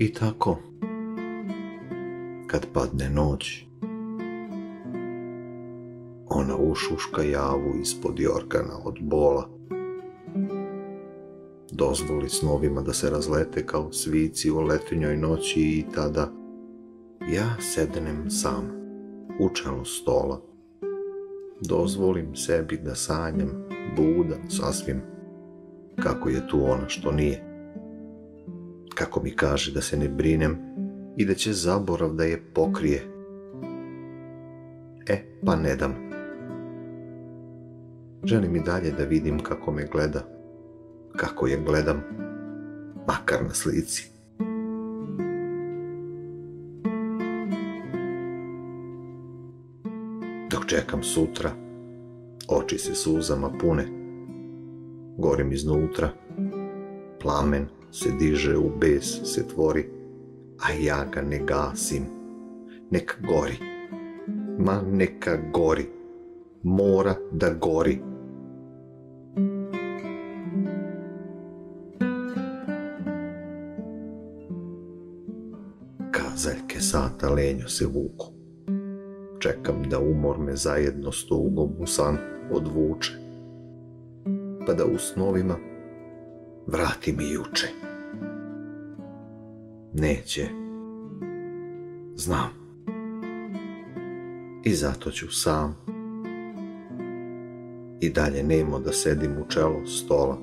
I tako, kad padne noć, ona ušuška javu ispod jorgana od bola. Dozvoli snovima da se razlete kao svici u letinjoj noći i tada ja sednem sam u čelu stola. Dozvolim sebi da sanjam, budan sasvim, kako je tu ona što nije. Kako mi kaže da se ne brinem i da će zaborav da je pokrije. Pa ne dam. Želim i dalje da vidim kako me gleda, kako je gledam, makar na slici. Dok čekam sutra, oči se suzama pune, gorim iznutra, plamen se diže, u bes se tvori, a ja ga ne gasim. Neka gori, neka gori, mora da gori. Kazaljke sata lenjo se vuku, čekam da umor me zajedno s tugom u san odvuče, pa da u snovima vrati mi juče. Neće, znam, i zato ću sam i dalje nemo da sedim u čelu stola.